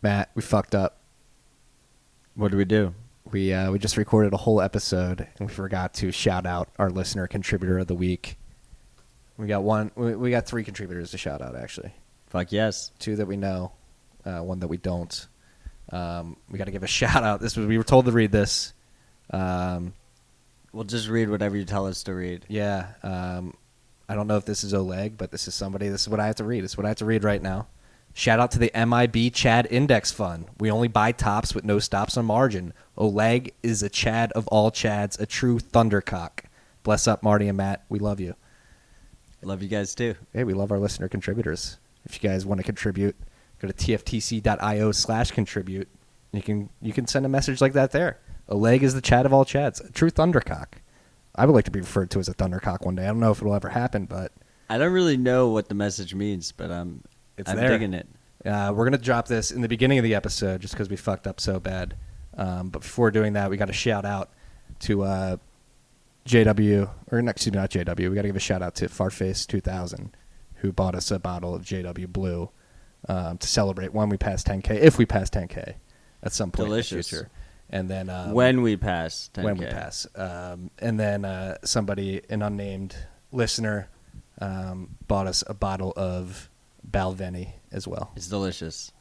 Matt, we fucked up. What do we do? We just recorded a whole episode and we forgot to shout out our listener contributor of the week. We got 3 contributors to shout out, actually. Fuck yes. 2 that we know, 1 that we don't. We got to give a shout out. We were told to read this. We'll just read whatever you tell us to read. Yeah. I don't know if this is Oleg, but this is somebody. This is what I have to read. This is what I have to read right now. Shout out to the MIB Chad Index Fund. We only buy tops with no stops on margin. Oleg is a Chad of all Chads, a true thundercock. Bless up, Marty and Matt. We love you. Love you guys too. Hey, we love our listener contributors. If you guys want to contribute, go to tftc.io/contribute. You can send a message like that there. Oleg is the Chad of all Chads, a true thundercock. I would like to be referred to as a thundercock one day. I don't know if it'll ever happen, but I don't really know what the message means, but I'm digging it. We're going to drop this in the beginning of the episode just because we fucked up so bad. But before doing that, we got to shout out to JW, or not JW. We got to give a shout out to Farface 2000, who bought us a bottle of JW Blue to celebrate when we pass 10K, if we pass 10K at some point Delicious. in the future. And then when we pass 10K. When we pass. And then somebody, an unnamed listener, bought us a bottle of Balvenie as well. It's delicious.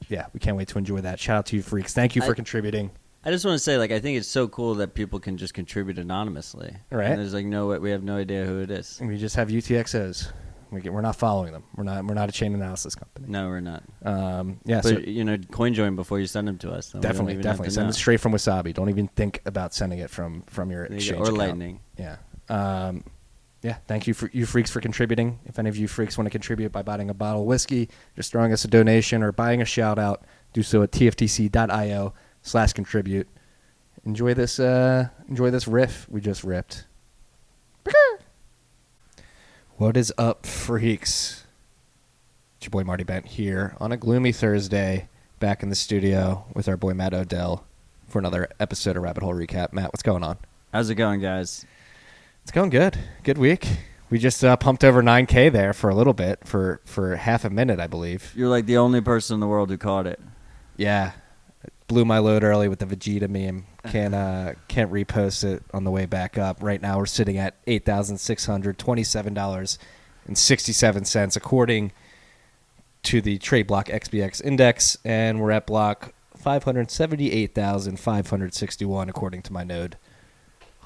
Yeah, we can't wait to enjoy that. Shout out to you freaks. Thank you for contributing. I just want to say, I think it's so cool that people can just contribute anonymously. Right. And there's we have no idea who it is. We just have UTXOs. We're not following them. We're not a chain analysis company. No, we're not. Yeah, but coin join before you send them to us. Definitely send it straight from Wasabi. Don't even think about sending it from your exchange or account. Lightning. Yeah. Yeah. Thank you for you freaks for contributing. If any of you freaks want to contribute by buying a bottle of whiskey, just throwing us a donation, or buying a shout out, do so at tftc.io/contribute. Enjoy this riff we just ripped. What is up, freaks? It's your boy Marty Bent here on a gloomy Thursday, back in the studio with our boy Matt Odell for another episode of Rabbit Hole Recap. Matt, what's going on? How's it going, guys? It's going good. Good week. We just pumped over 9K there for a little bit, for half a minute, I believe. You're like the only person in the world who caught it. Yeah. Blew my load early with the Vegeta meme. Can't repost it on the way back up. Right now we're sitting at $8,627.67 according to the trade block XBX index, and we're at block 578,561 according to my node.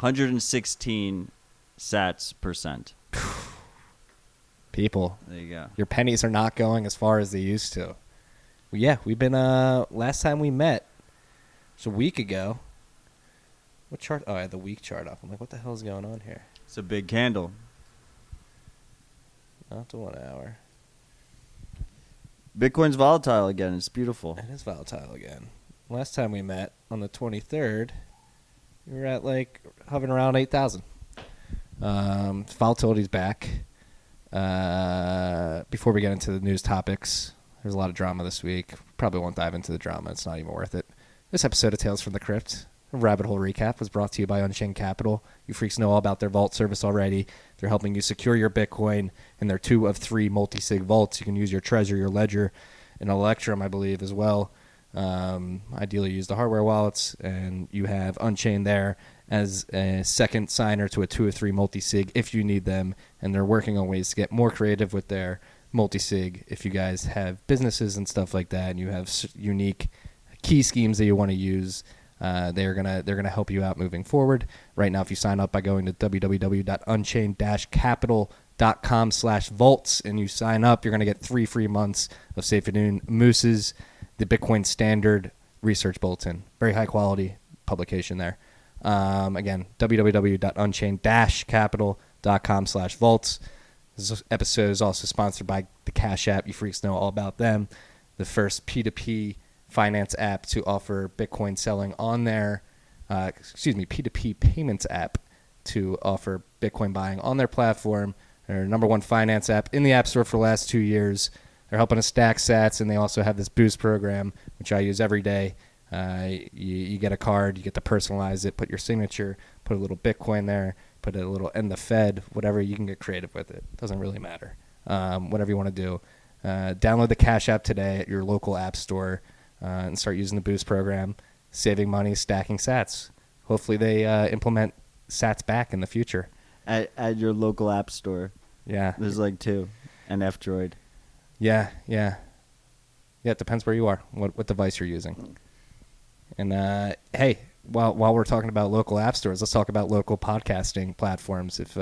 116 sats percent. People, there you go. Your pennies are not going as far as they used to. Yeah, we've been last time we met, it's a week ago. What chart? Oh, I had the week chart up. I'm like, what the hell is going on here? It's a big candle. Not the 1 hour. Bitcoin's volatile again. It's beautiful. It is volatile again. Last time we met on the 23rd, we were at hovering around 8,000. Volatility's back. Before we get into the news topics, there's a lot of drama this week. Probably won't dive into the drama. It's not even worth it. This episode of Tales from the Crypt, a Rabbit Hole Recap, was brought to you by Unchained Capital. You freaks know all about their vault service already. They're helping you secure your Bitcoin in their 2 of 3 multi-sig vaults. You can use your Trezor, your Ledger, and Electrum, I believe, as well. Ideally use the hardware wallets, and you have Unchained there as a second signer to a 2 of 3 multi-sig if you need them, and they're working on ways to get more creative with their multi-sig if you guys have businesses and stuff like that and you have unique key schemes that you want to use. They're gonna help you out moving forward. Right now, if you sign up by going to www.unchained-capital.com/vaults and you sign up, you're gonna get 3 free months of Seyfedun Moose's The Bitcoin Standard Research Bulletin. Very high quality publication there. Again, www.unchained-capital.com/vaults. This episode is also sponsored by the Cash App. You freaks know all about them. The first P2P finance app to offer Bitcoin selling on their, P2P payments app to offer Bitcoin buying on their platform. They're number 1 finance app in the App Store for the last 2 years. They're helping us stack sats, and they also have this boost program, which I use every day. You get a card, you get to personalize it, put your signature, put a little Bitcoin there, put a little in the Fed, whatever. You can get creative with it. Doesn't really matter. Whatever you want to do. Download the Cash App today at your local app store and start using the Boost program, saving money, stacking sats. Hopefully they implement sats back in the future. At your local app store. Yeah. There's like 2. And F-Droid. Yeah. It depends where you are, what device you're using. And, hey, while we're talking about local app stores, let's talk about local podcasting platforms. If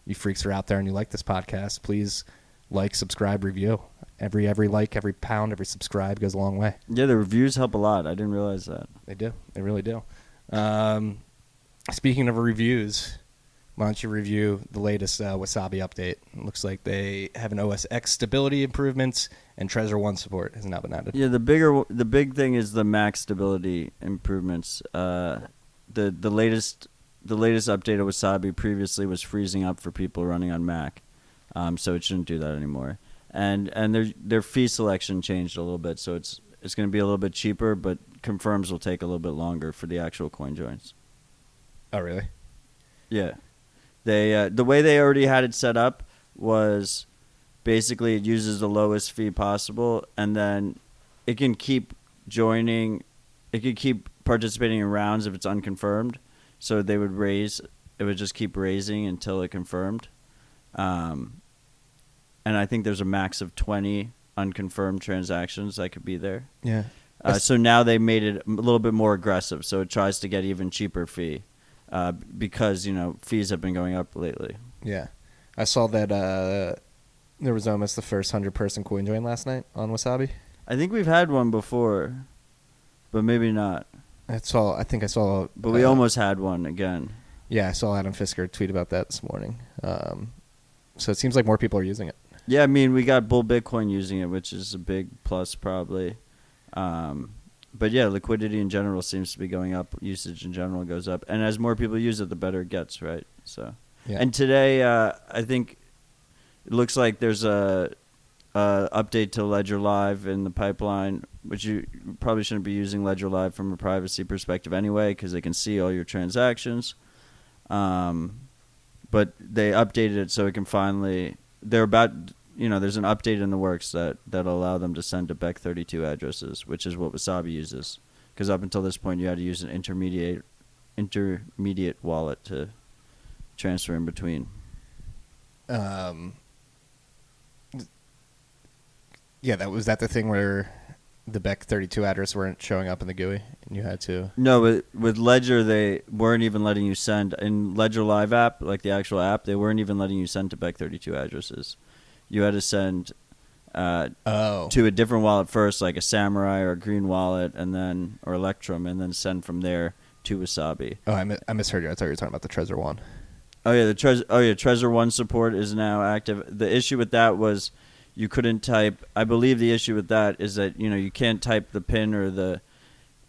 you freaks are out there and you like this podcast, please like, subscribe, review. Every like, every pound, every subscribe goes a long way. Yeah, the reviews help a lot. I didn't realize that. They do. They really do. Speaking of reviews, why don't you review the latest Wasabi update? It looks like they have an OS X stability improvements and Trezor 1 support has now been added. Yeah, the big thing is the Mac stability improvements. The latest update of Wasabi previously was freezing up for people running on Mac, so it shouldn't do that anymore. And their fee selection changed a little bit, so it's going to be a little bit cheaper, but confirms will take a little bit longer for the actual coin joins. Oh, really? Yeah. They the way they already had it set up was basically it uses the lowest fee possible, and then it can keep joining. It could keep participating in rounds if it's unconfirmed. So it would just keep raising until it confirmed. And I think there's a max of 20 unconfirmed transactions that could be there. Yeah. So now they made it a little bit more aggressive. So it tries to get even cheaper fee. Because, fees have been going up lately. Yeah. I saw that there was almost the first 100-person coin join last night on Wasabi. I think we've had one before, but maybe not. I think I saw... But we almost had one again. Yeah, I saw Adam Fisker tweet about that this morning. So it seems like more people are using it. Yeah, I mean, we got Bull Bitcoin using it, which is a big plus probably. But yeah, liquidity in general seems to be going up. Usage in general goes up, and as more people use it, the better it gets, right? So, yeah. And today, I think it looks like there's a update to Ledger Live in the pipeline, which you probably shouldn't be using Ledger Live from a privacy perspective anyway, because they can see all your transactions. But they updated it so it can finally. There's an update in the works that'll allow them to send to BEC32 addresses, which is what Wasabi uses. Because up until this point, you had to use an intermediate wallet to transfer in between. Yeah, was that the thing where the BEC32 address weren't showing up in the GUI and you had to... No, with Ledger, they weren't even letting you send. In Ledger Live app, like the actual app, they weren't even letting you send to BEC32 addresses. You had to send to a different wallet first, like a Samurai or a Green Wallet, or Electrum, and then send from there to Wasabi. Oh, I misheard you. I thought you were talking about the Trezor 1. Oh yeah, Trezor 1 support is now active. The issue with that was you couldn't type. I believe the issue with that is that you can't type the PIN or the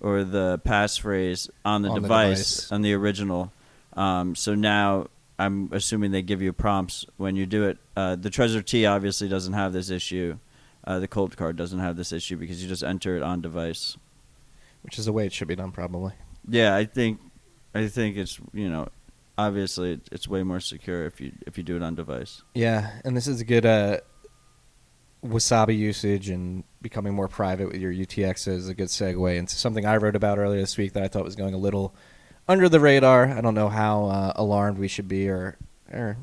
passphrase on the device on the original. So now I'm assuming they give you prompts when you do it. The Trezor T obviously doesn't have this issue. The Cold Card doesn't have this issue because you just enter it on device, which is the way it should be done, probably. Yeah, I think it's obviously it's way more secure if you do it on device. Yeah, and this is a good Wasabi usage and becoming more private with your UTX is a good segue into something I wrote about earlier this week that I thought was going a little under the radar. I don't know how alarmed we should be, or I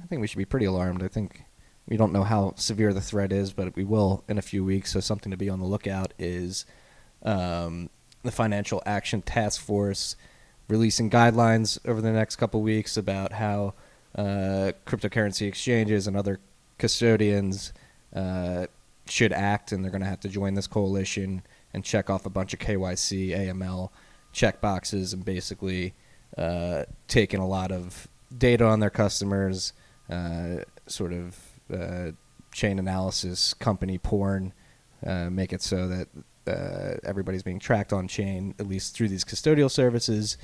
think we should be pretty alarmed. I think we don't know how severe the threat is, but we will in a few weeks. So something to be on the lookout is the Financial Action Task Force releasing guidelines over the next couple weeks about how cryptocurrency exchanges and other custodians should act, and they're going to have to join this coalition and check off a bunch of KYC, AML checkboxes, and basically taking a lot of data on their customers, sort of chain analysis, company porn, make it so that everybody's being tracked on chain, at least through these custodial services.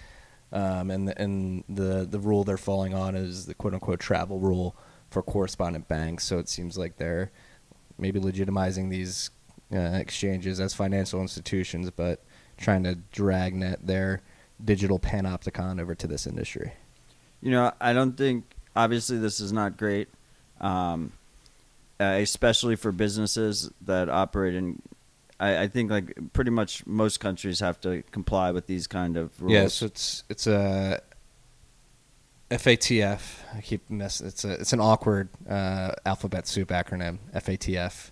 And the rule they're falling on is the quote-unquote travel rule for correspondent banks. So it seems like they're maybe legitimizing these exchanges as financial institutions, but trying to dragnet their digital panopticon over to this industry. I don't think, obviously this is not great. especially for businesses that operate in. I think like pretty much most countries have to comply with these kind of rules. Yeah, so it's a FATF. I keep messing. It's an awkward alphabet soup acronym. FATF,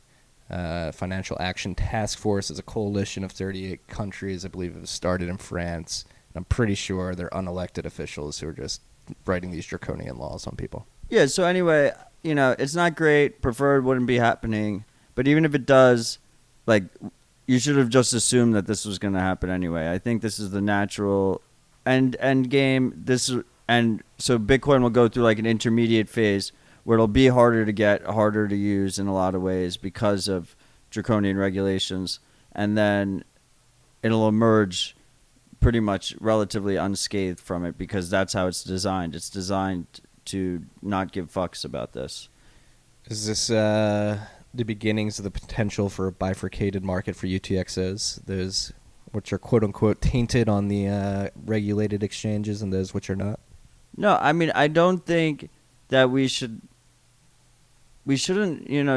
Financial Action Task Force, is a coalition of 38 countries. I believe it was started in France. I'm pretty sure they're unelected officials who are just writing these draconian laws on people. Yeah. So anyway, it's not great. Preferred wouldn't be happening. But even if it does, like, you should have just assumed that this was going to happen anyway. I think this is the natural end game. And so Bitcoin will go through like an intermediate phase where it'll be harder to get, harder to use in a lot of ways because of draconian regulations, and then it'll emerge pretty much relatively unscathed from it because that's how it's designed. It's designed to not give fucks about this. Is this the beginnings of the potential for a bifurcated market for UTXOs? Those which are quote-unquote tainted on the regulated exchanges and those which are not? No, I mean, I don't think that we shouldn't,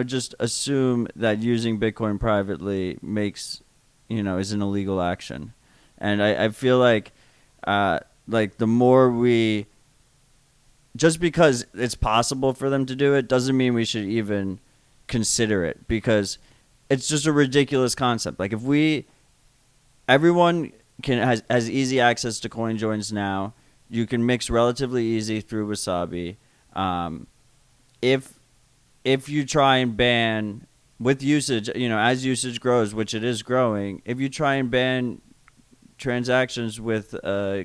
just assume that using Bitcoin privately is an illegal action. And I feel like the more we, just because it's possible for them to do it doesn't mean we should even consider it, because it's just a ridiculous concept. Like, if everyone has easy access to coin joins now. You can mix relatively easy through Wasabi. If you try and ban with usage, as usage grows, which it is growing, if you try and ban transactions with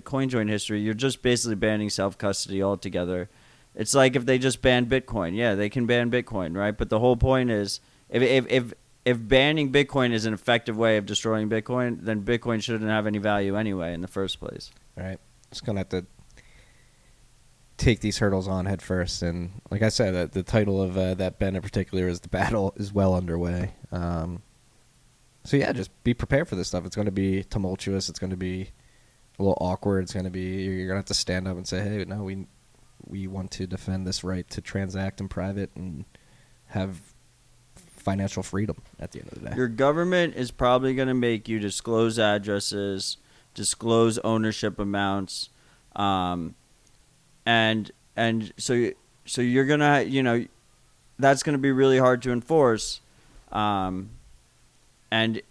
coin join history, you're just basically banning self-custody altogether. It's like if they just ban Bitcoin. Yeah, they can ban Bitcoin, right? But the whole point is, if banning Bitcoin is an effective way of destroying Bitcoin, then Bitcoin shouldn't have any value anyway in the first place. All right. Just going to have to take these hurdles on head first. And like I said, the title of that Ben in particular is "The Battle is Well Underway." So yeah, just be prepared for this stuff. It's going to be tumultuous. It's going to be a little awkward. It's going to be, you're going to have to stand up and say, hey, no, we want to defend this right to transact in private and have financial freedom at the end of the day. Your government is probably going to make you disclose addresses, disclose ownership amounts, and so you're gonna, that's gonna be really hard to enforce, and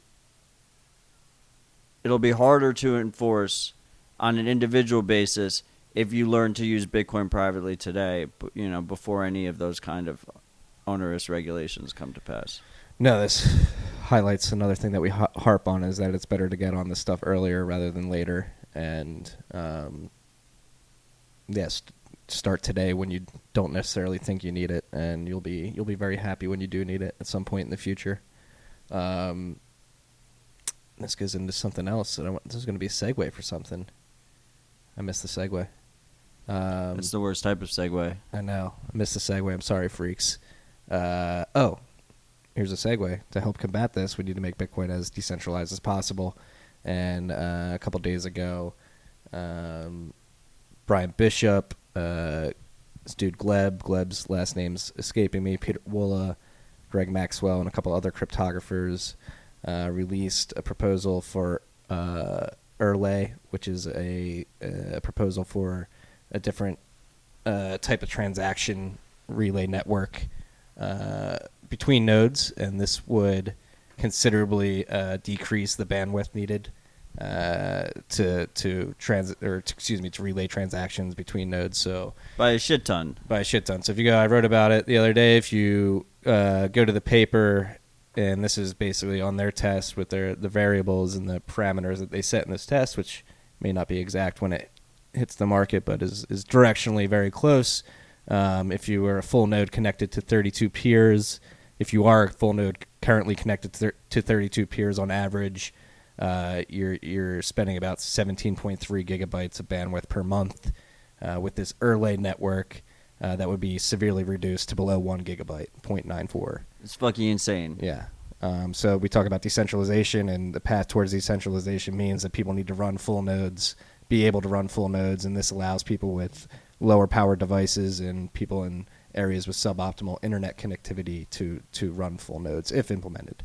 it'll be harder to enforce on an individual basis if you learn to use Bitcoin privately today, before any of those kind of onerous regulations come to pass. No, this highlights another thing that we harp on, is that it's better to get on this stuff earlier rather than later. And yes, start today when you don't necessarily think you need it, and you'll be very happy when you do need it at some point in the future. This goes into something else. This is going to be a segue for something. I missed the segue. It's the worst type of segue. I know. I missed the segue. I'm sorry, freaks. Here's a segue. To help combat this, we need to make Bitcoin as decentralized as possible. And a couple days ago, Brian Bishop, this dude Gleb's last name's escaping me, Peter Woola, Greg Maxwell, and a couple other cryptographers released a proposal for Relay, which is a proposal for a different type of transaction relay network between nodes, and this would considerably decrease the bandwidth needed to relay transactions between nodes. So by a shit ton. So if you go, I wrote about it the other day. If you go to the paper, and this is basically on their test with the variables and the parameters that they set in this test, which may not be exact when it hits the market, but is directionally very close. If you are a full node connected to 32 peers, if you are a full node currently connected to 32 peers on average, you're spending about 17.3 gigabytes of bandwidth per month. With this Relay network, that would be severely reduced to below 1 gigabyte, 0.94. It's fucking insane. Yeah. So we talk about decentralization, and the path towards decentralization means that people need to run full nodes, be able to run full nodes, and this allows people with lower power devices and people in areas with suboptimal internet connectivity to run full nodes if implemented.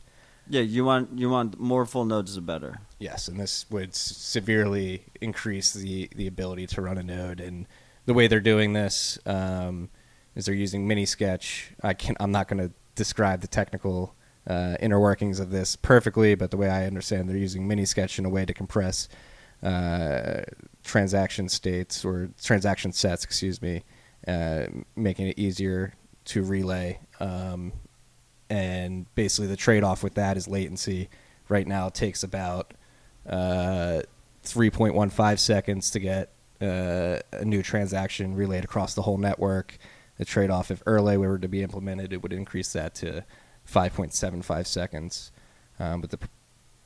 Yeah, you want more full nodes the better. Yes, and this would severely increase the ability to run a node. And the way they're doing this is they're using Mini-Sketch. I'm not going to describe the technical inner workings of this perfectly, but the way I understand, they're using Mini-Sketch in a way to compress transaction states or transaction sets, making it easier to relay. And basically the trade-off with that is latency. Right now it takes about 3.15 seconds to get a new transaction relayed across the whole network. The trade-off, if Erlay were to be implemented, it would increase that to 5.75 seconds. But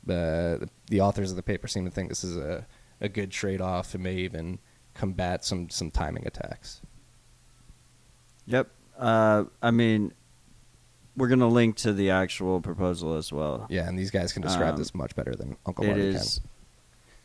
the authors of the paper seem to think this is a good trade-off and may even combat some timing attacks. Yep. I mean, we're going to link to the actual proposal as well. Yeah, and these guys can describe this much better than Uncle Marty can. It is,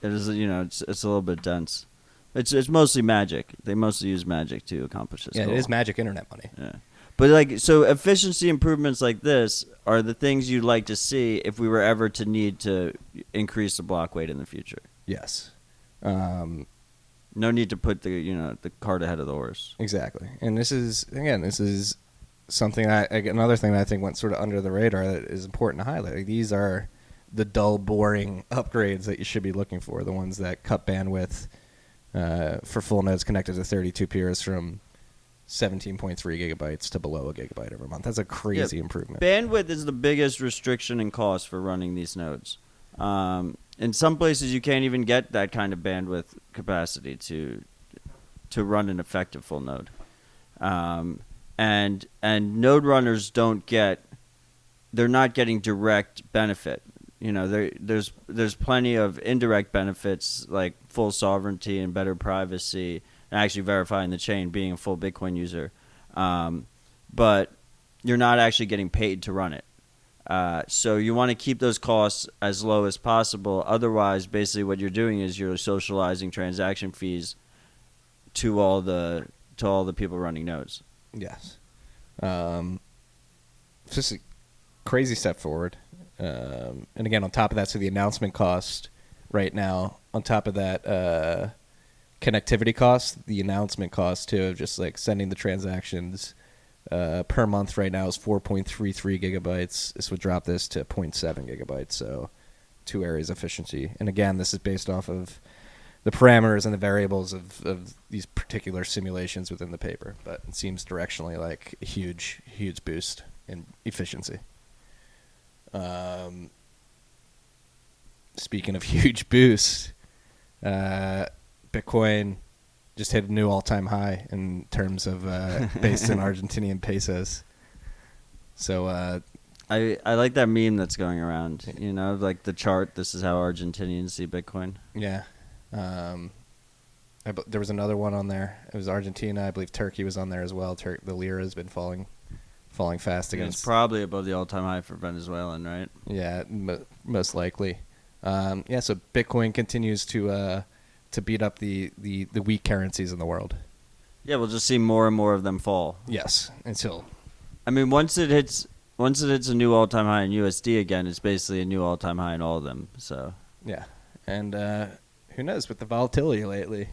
it's a little bit dense. It's mostly magic. They mostly use magic to accomplish this goal. It is magic internet money. Yeah. But so efficiency improvements like this are the things you'd like to see if we were ever to need to increase the block weight in the future. Yes. No need to put the cart ahead of the horse. Exactly. And this is something another thing that I think went sort of under the radar that is important to highlight. Like, these are the dull, boring upgrades that you should be looking for, the ones that cut bandwidth for full nodes connected to 32 peers from 17.3 gigabytes to below a gigabyte every month. That's a crazy improvement. Bandwidth is the biggest restriction in cost for running these nodes. In some places, you can't even get that kind of bandwidth capacity to run an effective full node. And node runners they're not getting direct benefit. There's plenty of indirect benefits like full sovereignty and better privacy and actually verifying the chain, being a full Bitcoin user. But you're not actually getting paid to run it. So you want to keep those costs as low as possible. Otherwise, basically what you're doing is you're socializing transaction fees to all the people running nodes. Yes. It's just a crazy step forward. And again, on top of that, so the announcement cost right now, on top of that connectivity cost, the announcement cost too of just like sending the transactions per month right now is 4.33 gigabytes. This would drop this to 0.7 gigabytes, so 2 areas of efficiency. And again, this is based off of the parameters and the variables of these particular simulations within the paper, but it seems directionally like a huge boost in efficiency. Speaking of huge boost, Bitcoin just hit a new all-time high in terms of based in Argentinian pesos. So I like that meme that's going around, like the chart. This is how Argentinians see Bitcoin. Yeah. There was another one on there. It was Argentina. I believe Turkey was on there as well. The lira has been falling fast against. It's probably above the all-time high for Venezuelan, right? Yeah, most likely. So Bitcoin continues to beat up the weak currencies in the world. Yeah, we'll just see more and more of them fall. Yes, until. I mean, once it hits a new all-time high in USD again, it's basically a new all-time high in all of them. So. Yeah, and who knows with the volatility lately.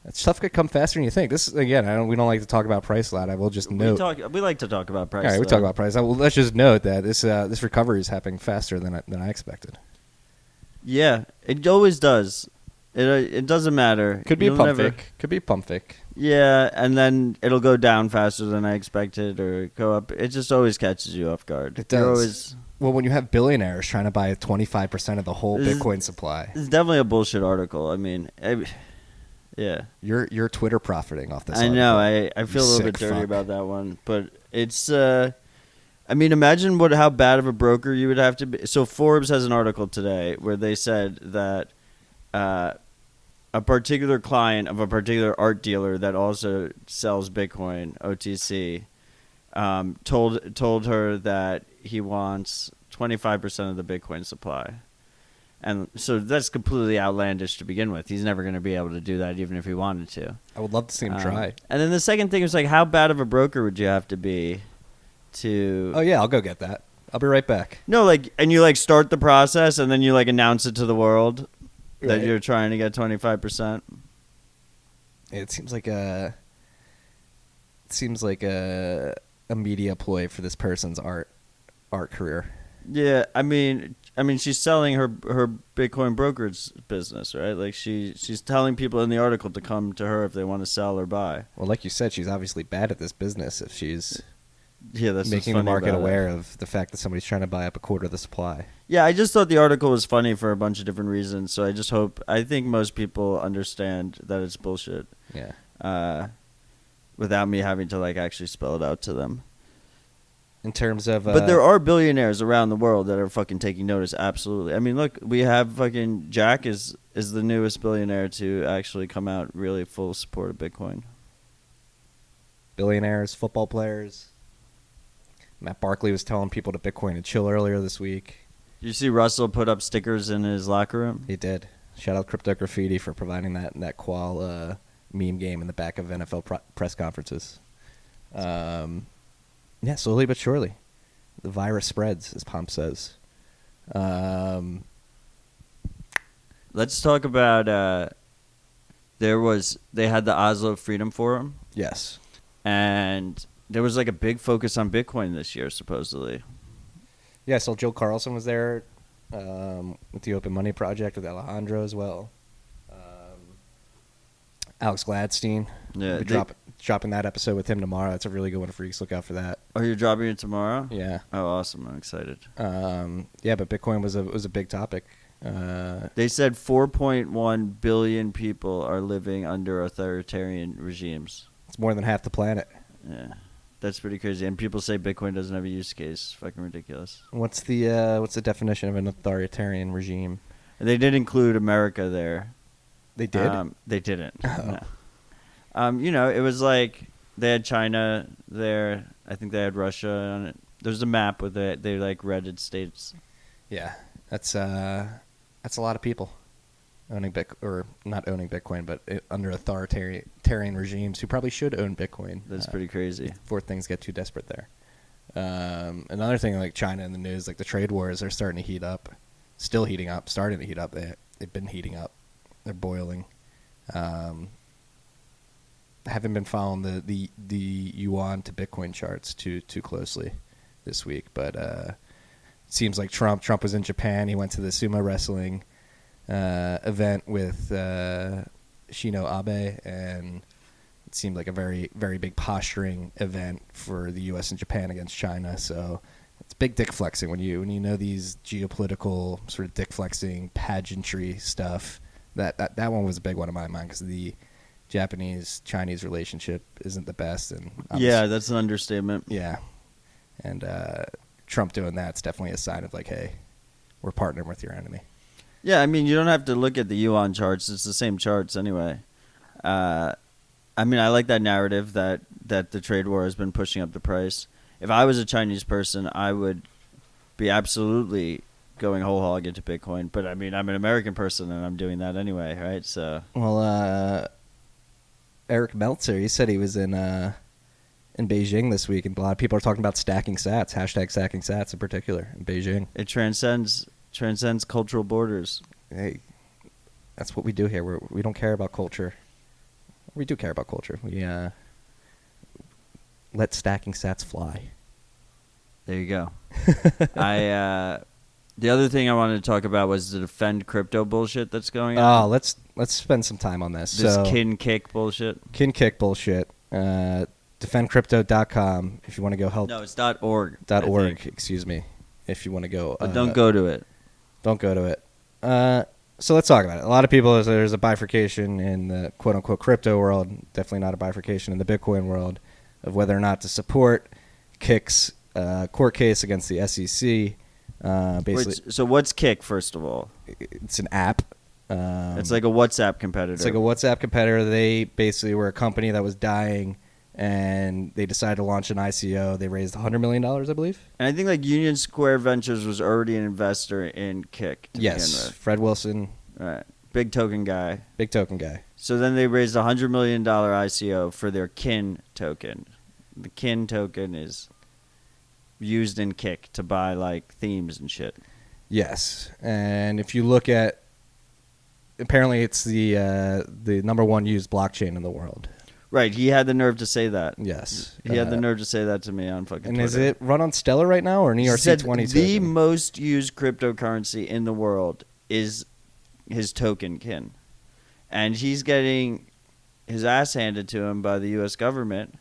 That stuff could come faster than you think. This again, we don't like to talk about price ladder. I will just note. We like to talk about price. All right, we talk about price. Let's just note that this recovery is happening faster than I expected. Yeah, it always does. It doesn't matter. Could be a pump fake. Could be a pump fake. Yeah, and then it'll go down faster than I expected, or go up. It just always catches you off guard. It does. Well, when you have billionaires trying to buy 25% of the whole Bitcoin supply, it's definitely a bullshit article. I mean, yeah. You're Twitter profiting off this. I know. I feel a little bit dirty about that one, but it's. I mean, imagine how bad of a broker you would have to be. So Forbes has an article today where they said that a particular client of a particular art dealer that also sells Bitcoin, OTC, told her that he wants 25% of the Bitcoin supply. And so that's completely outlandish to begin with. He's never going to be able to do that, even if he wanted to. I would love to see him try. And then the second thing is like, how bad of a broker would you have to be to? Oh yeah, I'll go get that. I'll be right back. No, like, and you like start the process, and then you like announce it to the world that Right. you're trying to get 25%. It seems like a media ploy for this person's art career. Yeah, I mean, she's selling her Bitcoin brokerage business, right? Like she's telling people in the article to come to her if they want to sell or buy. Well, like you said, she's obviously bad at this business if she's Yeah, that's what's making the funny market about it. aware of the fact that somebody's trying to buy up a quarter of the supply. Yeah, I just thought the article was funny for a bunch of different reasons. So I think most people understand that it's bullshit. Yeah. Without me having to like actually spell it out to them. In terms of, But there are billionaires around the world that are fucking taking notice. Absolutely. I mean, look, we have fucking Jack is the newest billionaire to actually come out really full support of Bitcoin. billionaires, football players. Matt Barkley was telling people to Bitcoin and chill earlier this week. Did you see Russell put up stickers in his locker room? He did. Shout out Crypto Graffiti for providing that qual meme game in the back of NFL press conferences. Yeah, slowly but surely, the virus spreads, as Pomp says. Let's talk about they had the Oslo Freedom Forum, Yes. and there was like a big focus on Bitcoin this year, supposedly. Yeah, so Jill Carlson was there with the Open Money Project with Alejandro as well. Alex Gladstein. Yeah, We'll be dropping that episode with him tomorrow. That's a really good one, freaks. Look out for that. Oh, you're dropping it tomorrow? Yeah. Oh, awesome! I'm excited. Yeah, but Bitcoin was a big topic. They said 4.1 billion people are living under authoritarian regimes. It's more than half the planet. Yeah, that's pretty crazy. And people say Bitcoin doesn't have a use case. Fucking ridiculous. What's the definition of an authoritarian regime? And they did include America there. They did? They didn't. Oh. No. It was like they had China there. I think they had Russia on it. There's a map with it. They like redded states. Yeah, that's a lot of people owning not owning Bitcoin, but under authoritarian regimes who probably should own Bitcoin. That's pretty crazy. Before things get too desperate there. Another thing, like China in the news, like the trade wars are starting to heat up, still heating up, starting to heat up. They've been heating up. They're boiling. Haven't been following the yuan to Bitcoin charts too closely this week, but it seems like Trump was in Japan. He went to the sumo wrestling event with Shinzo Abe, and it seemed like a very, very big posturing event for the U.S. and Japan against China. So it's big dick flexing when you know these geopolitical sort of dick flexing pageantry stuff. That one was a big one in my mind because the Japanese-Chinese relationship isn't the best. And Yeah, that's an understatement. yeah. And Trump doing that's definitely a sign of like, hey, we're partnering with your enemy. Yeah, I mean, you don't have to look at the yuan charts. It's the same charts anyway. I mean, I like that narrative that the trade war has been pushing up the price. If I was a Chinese person, I would be absolutely going whole hog into Bitcoin. But, I mean, I'm an American person, and I'm doing that anyway, right? So, Well, Eric Meltzer, he said he was in Beijing this week, and a lot of people are talking about stacking sats, hashtag stacking sats in particular in Beijing. it transcends cultural borders. Hey, that's what we do here. We don't care about culture. We do care about culture. We let stacking sats fly. There you go. The other thing I wanted to talk about was the defend crypto bullshit that's going on. Oh, let's spend some time on this. This kin kick bullshit. Kin kick bullshit. Defendcrypto.com if you want to go help. No, it's .org. .org, excuse me. If you want to go. But don't go to it. Don't go to it. So let's talk about it. A lot of people, there's a bifurcation in the quote-unquote crypto world, definitely not a bifurcation in the Bitcoin world, of whether or not to support Kick's court case against the SEC. Basically, Wait, so what's Kick, first of all? it's an app. It's like a WhatsApp competitor. It's like a WhatsApp competitor. They basically were a company that was dying and they decided to launch an ICO. They raised $100 million, I believe. And I think like Union Square Ventures was already an investor in Kick to begin Yes, with. Fred Wilson, Right. Big token guy. big token guy. So then they raised a $100 million ICO for their Kin token. The Kin token is used in Kick to buy like themes and shit. Yes, and if you look at, apparently it's the number one used blockchain in the world. Right, he had the nerve to say that. Yes, He had the nerve to say that to me on fucking And Twitter. is it run on Stellar right now or an He said ERC-20 the token? most used cryptocurrency in the world is his token Kin. And he's getting his ass handed to him by the U.S. government.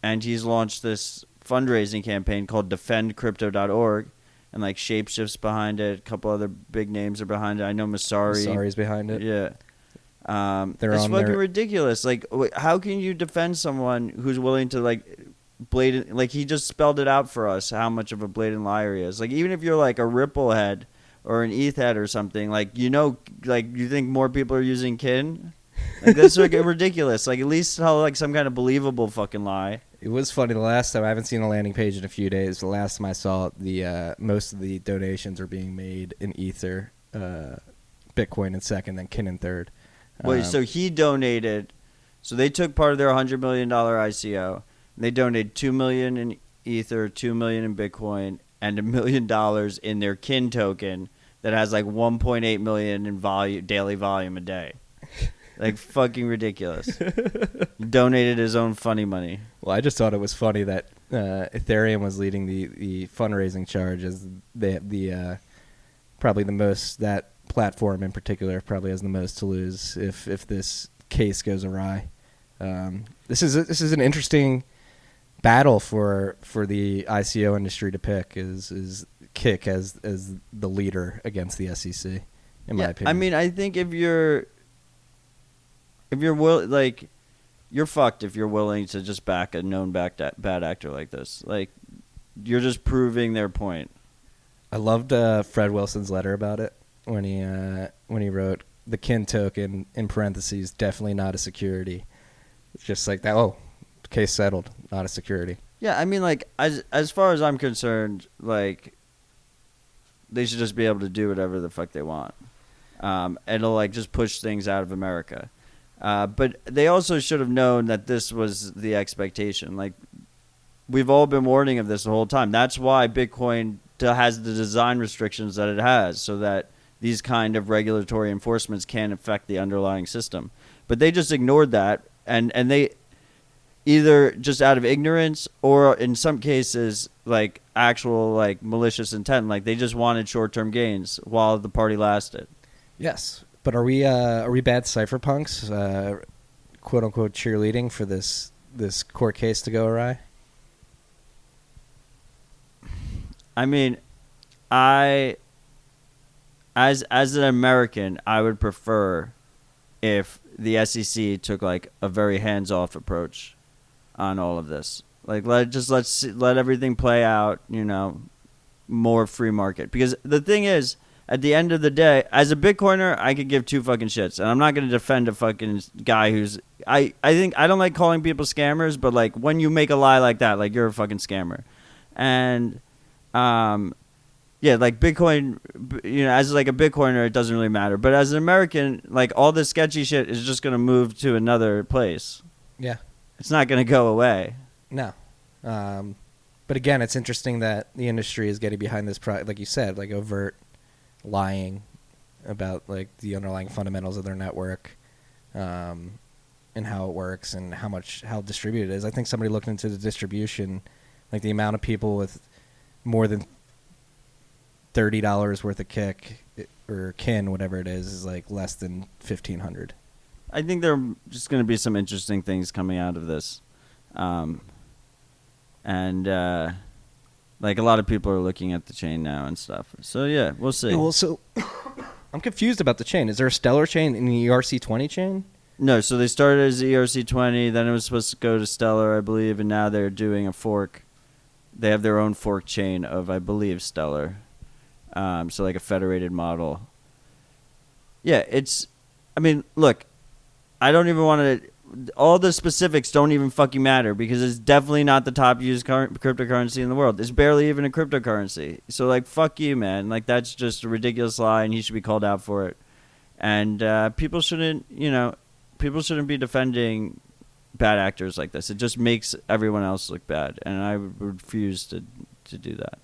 And he's launched this fundraising campaign called defendcrypto.org. And like Shapeshift's behind it. A couple other big names are behind it. I know Masari. Masari's behind it. Yeah. They're it's on fucking their- ridiculous. Like, how can you defend someone who's willing to like blatant? Like, he just spelled it out for us how much of a blatant liar he is. Like, even if you're like a Ripple head or an ETH head or something, like like you think more people are using Kin. Like, that's like ridiculous. Like, at least tell like some kind of believable fucking lie. It was funny the last time. I haven't seen a landing page in a few days. The last time I saw it, the most of the donations are being made in Ether, Bitcoin in second, then Kin in third. Wait, so he donated. So they took part of their $100 million ICO. And they donated $2 million in Ether, $2 million in Bitcoin, and $1 million in their Kin token that has like 1.8 million in daily volume a day. Like, fucking ridiculous. He donated his own funny money. Well, I just thought it was funny that Ethereum was leading the fundraising charge, as they have the probably the most, that platform in particular probably has the most to lose if this case goes awry. This is an interesting battle for the ICO industry to pick, is Kick as the leader against the SEC, in my opinion. I mean, I think if you're like, you're fucked if you're willing to just back a known bad actor like this. Like, you're just proving their point. I loved Fred Wilson's letter about it when he wrote the Kin token in parentheses, definitely not a security. It's just like that. Oh, case settled, not a security. Yeah, I mean, like, as far as I'm concerned, like, they should just be able to do whatever the fuck they want. It'll like just push things out of America. But they also should have known that this was the expectation. Like, we've all been warning of this the whole time. That's why Bitcoin has the design restrictions that it has, so that these kind of regulatory enforcements can't affect the underlying system. But they just ignored that, and they either just out of ignorance or in some cases like actual like malicious intent, like they just wanted short-term gains while the party lasted. Yes, but are we bad cypherpunks, quote unquote, cheerleading for this court case to go awry? I mean, as an American, I would prefer if the SEC took like a very hands-off approach on all of this. Like, let everything play out, you know, more free market. Because the thing is, at the end of the day, as a Bitcoiner, I could give two fucking shits, and I'm not going to defend a fucking guy who's I think I don't like calling people scammers, but like when you make a lie like that, like you're a fucking scammer. And yeah, like Bitcoin, you know, as like a Bitcoiner, it doesn't really matter. But as an American, like all this sketchy shit is just going to move to another place. Yeah. It's not going to go away. No. But again, it's interesting that the industry is getting behind this, like you said, like overt lying about like the underlying fundamentals of their network, and how it works and how distributed it is. I think somebody looked into the distribution, like the amount of people with more than $30 worth of Kick or Kin, whatever it is like less than 1,500. I think there are just going to be some interesting things coming out of this. And like a lot of people are looking at the chain now and stuff. So yeah, we'll see. Yeah, well, so I'm confused about the chain. Is there a Stellar chain in the ERC-20 chain? No, so they started as ERC-20, then it was supposed to go to Stellar, I believe, and now they're doing a fork. They have their own fork chain of, I believe, Stellar. So like a federated model. Yeah, I mean, look, I don't even want to all the specifics don't even fucking matter because it's definitely not the top used cryptocurrency in the world. It's barely even a cryptocurrency. So like, fuck you, man. Like that's just a ridiculous lie, and he should be called out for it. And people shouldn't be defending bad actors like this. It just makes everyone else look bad, and I would refuse to do that.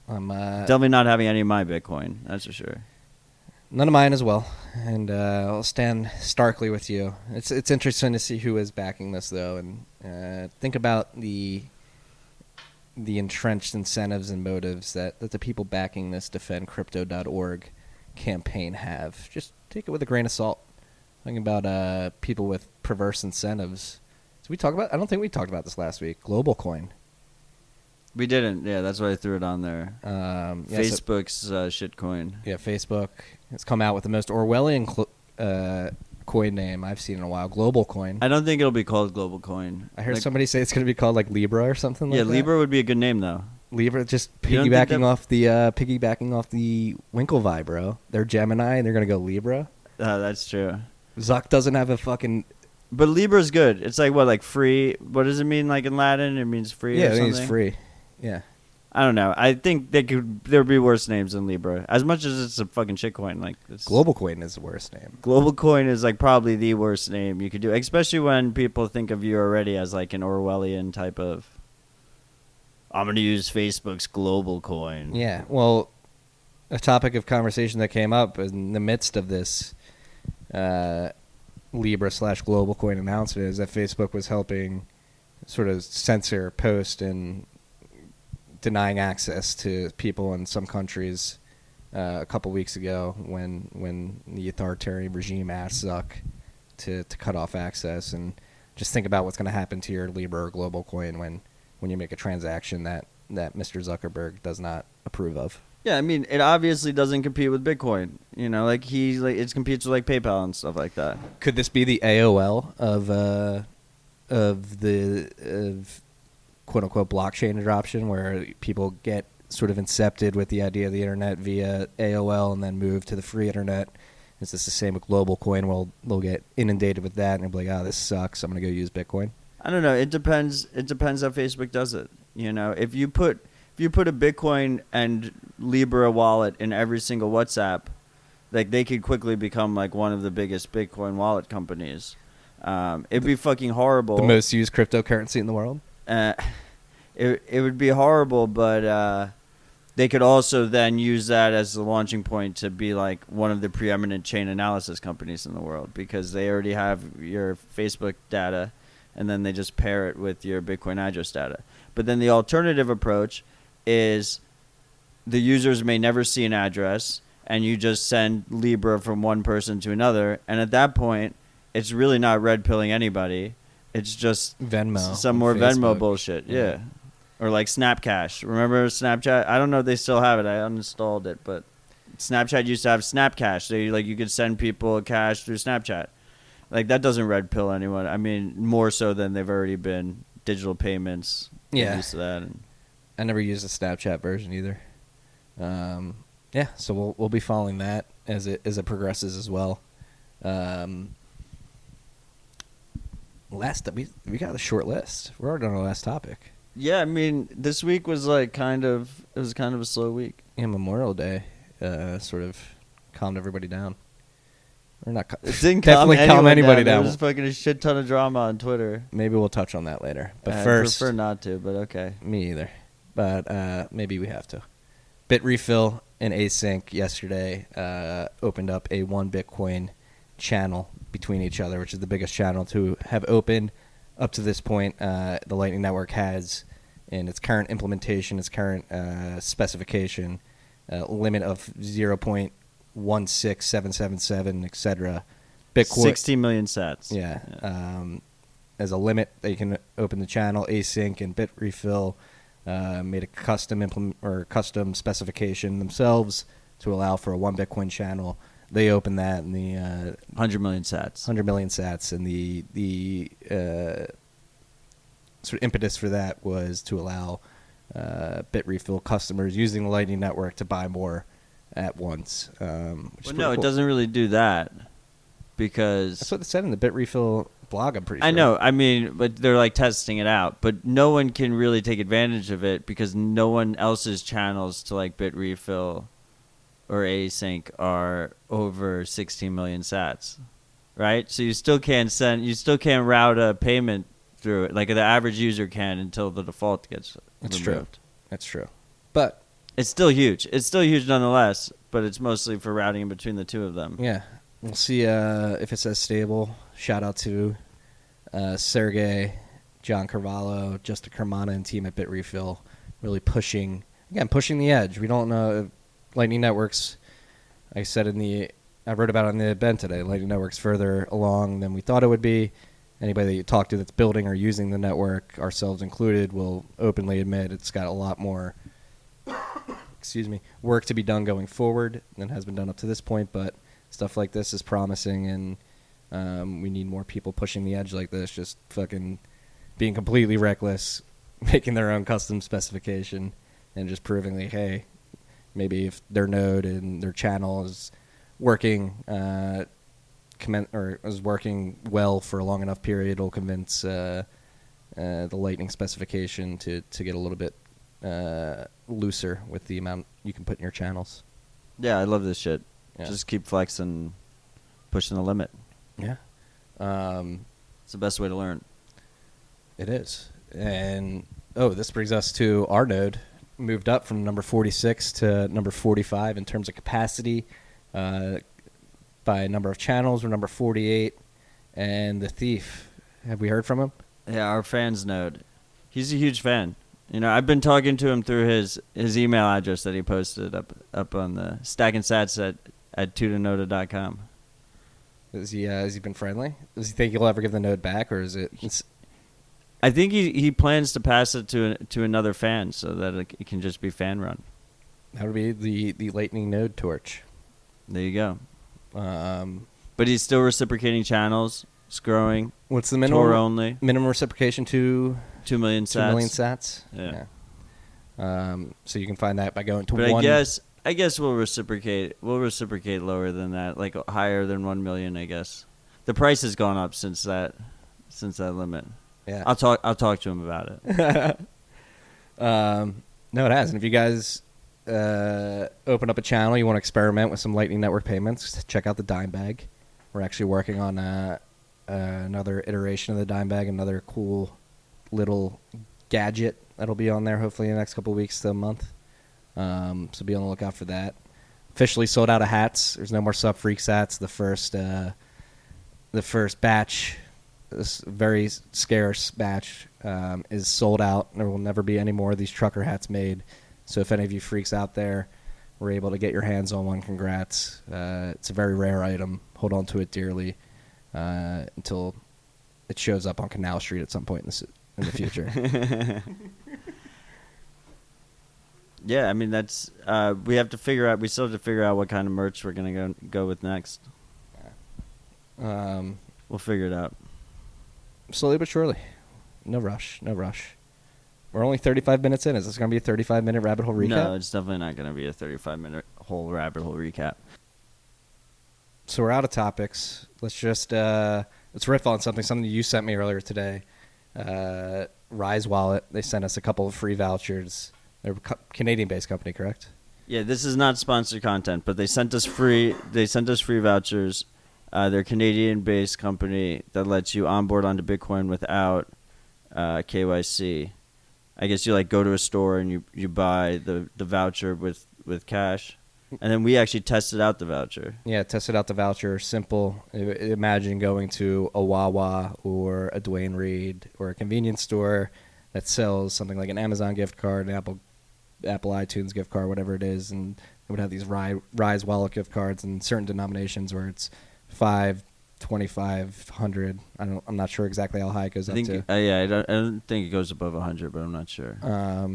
I'm definitely not having any of my Bitcoin. That's for sure. None of mine as well, and I'll stand starkly with you. It's interesting to see who is backing this, though, and think about the entrenched incentives and motives that the people backing this defendcrypto.org campaign have. Just take it with a grain of salt. Talking about people with perverse incentives. So we talk about? I don't think we talked about this last week. Global Coin. We didn't. Yeah, that's why I threw it on there. Facebook's shitcoin. Yeah, Facebook has come out with the most Orwellian coin name I've seen in a while. Global Coin. I don't think it'll be called Global Coin. I heard somebody say it's going to be called like Libra or something like that. Yeah, Libra would be a good name though. Libra, just piggybacking off the Winklevi, bro. They're Gemini and they're going to go Libra. That's true. Zuck doesn't have a fucking... But Libra's good. It's like what, like free? What does it mean like in Latin? It means free or something? Yeah, it means free. Yeah. I don't know. I think there'd be worse names than Libra. As much as it's a fucking shitcoin. Like Global Coin is the worst name. Global Coin is like probably the worst name you could do, especially when people think of you already as like an Orwellian type of, I'm going to use Facebook's Global Coin. Yeah. Well, a topic of conversation that came up in the midst of this Libra/Global Coin announcement is that Facebook was helping sort of censor, post, and denying access to people in some countries a couple weeks ago when the authoritarian regime asked Zuck to cut off access. And just think about what's going to happen to your Libra or Global Coin when you make a transaction that Mr. Zuckerberg does not approve of. Yeah, I mean, it obviously doesn't compete with Bitcoin. You know, like it competes with like PayPal and stuff like that. Could this be the AOL of quote unquote blockchain adoption, where people get sort of incepted with the idea of the internet via AOL and then move to the free internet? Is this the same with Global Coin? Well, they'll get inundated with that and they'll be like, "Oh, this sucks. I'm going to go use Bitcoin." I don't know. It depends. It depends how Facebook does it. You know, if you put a Bitcoin and Libra wallet in every single WhatsApp, like they could quickly become like one of the biggest Bitcoin wallet companies. It'd be fucking horrible. The most used cryptocurrency in the world. It would be horrible, but they could also then use that as the launching point to be like one of the preeminent chain analysis companies in the world, because they already have your Facebook data, and then they just pair it with your Bitcoin address data. But then the alternative approach is the users may never see an address, and you just send Libra from one person to another, and at that point, it's really not red pilling anybody. It's just Venmo, some more Facebook. Venmo bullshit, yeah. Or like Snapcash. Remember Snapchat? I don't know if they still have it. I uninstalled it, but Snapchat used to have Snapcash. So you could send people cash through Snapchat. Like that doesn't red pill anyone. I mean, more so than they've already been digital payments. Yeah, used to that. I never used the Snapchat version either. Yeah, so we'll be following that as it progresses as well. We got a short list. We're already on our last topic. Yeah, I mean, this week was like kind of a slow week. Yeah, Memorial Day sort of calmed everybody down. Or not? It didn't definitely calm anybody down. There was fucking a shit ton of drama on Twitter. Maybe we'll touch on that later. But I first, prefer not to. But okay. Me either. But maybe we have to. Bitrefill and Async yesterday opened up a 1 Bitcoin channel between each other, which is the biggest channel to have opened up to this point. The Lightning Network has in its current implementation, its current specification, limit of 0.16777, etc. Bitcoin 60 million sats. Yeah. As a limit that you can open the channel. Async and Bitrefill made a custom specification themselves to allow for a 1 Bitcoin channel. They opened that in the 100 million sats. 100 million sats, and the sort of impetus for that was to allow Bitrefill customers using the Lightning Network to buy more at once. Which It doesn't really do that, because that's what it said in the Bitrefill blog, I'm pretty sure. I know. I mean, but they're like testing it out. But no one can really take advantage of it because no one else's channels to like Bitrefill or async are over 16 million sats, right? So you still can't route a payment through it like the average user can until the default gets removed. That's true. But it's still huge. It's still huge nonetheless, but it's mostly for routing in between the two of them. Yeah. We'll see if it says stable. Shout out to Sergey, John Carvalho, Justin Kermana, and team at Bitrefill, really pushing the edge. We don't know if Lightning Network's, I said I wrote about it on the event today, Lightning Network's further along than we thought it would be. Anybody that you talk to that's building or using the network, ourselves included, will openly admit it's got a lot more work to be done going forward than has been done up to this point, but stuff like this is promising, and we need more people pushing the edge like this, just fucking being completely reckless, making their own custom specification, and just proving like, hey, maybe if their node and their channel is working is working well for a long enough period, it'll convince the Lightning specification to get a little bit looser with the amount you can put in your channels. Yeah, I love this shit. Yeah. Just keep flexing, pushing the limit. Yeah. It's the best way to learn. It is. And, this brings us to our node. Moved up from number 46 to number 45 in terms of capacity. By number of channels, we're number 48. And the Thief, have we heard from him? Yeah, our fans node. He's a huge fan. You know, I've been talking to him through his email address that he posted up on the Stacking Sats at tutanoda.com. Has he been friendly? Does he think he'll ever give the node back, or is it? I think he plans to pass it to another fan so that it can just be fan run. That would be the Lightning node torch. There you go. But he's still reciprocating channels. It's growing. What's the minimum? Tor only. Minimum reciprocation to 2 million sats. 2 million sats. Yeah. So you can find that by going to but one. I guess we'll reciprocate. We'll reciprocate lower than that, like higher than 1 million. I guess the price has gone up since that limit. Yeah. I'll talk to him about it. No, it hasn't. If you guys open up a channel, you want to experiment with some Lightning Network payments, check out the Dime Bag. We're actually working on another iteration of the Dime Bag, another cool little gadget that'll be on there hopefully in the next couple of weeks to a month. So be on the lookout for that. Officially sold out of hats. There's no more Sub Freak Sats. The first batch, this very scarce batch, is sold out. There will never be any more of these trucker hats made. So if any of you freaks out there were able to get your hands on one, congrats. It's a very rare item. Hold on to it dearly until it shows up on Canal Street at some point in the future. Yeah, I mean that's we still have to figure out what kind of merch we're gonna go with next. We'll figure it out slowly but surely. No rush. We're only 35 minutes in. Is this going to be a 35-minute rabbit hole recap? No, it's definitely not going to be a 35-minute whole rabbit hole recap. So we're out of topics. Let's just let's riff on something you sent me earlier today. Rhys Wallet. They sent us a couple of free vouchers. They're a Canadian-based company, correct? Yeah, this is not sponsored content, but they sent us free vouchers. They're a Canadian-based company that lets you onboard onto Bitcoin without KYC. I guess you go to a store and you buy the voucher with cash, and then we actually tested out the voucher. Yeah, tested out the voucher. Simple. Imagine going to a Wawa or a Duane Reade or a convenience store that sells something like an Amazon gift card, an Apple iTunes gift card, whatever it is, and it would have these Rhys Wallet gift cards in certain denominations where it's 5, 25, 100. I'm not sure exactly how high it goes up to. I don't think it goes above 100, but I'm not sure.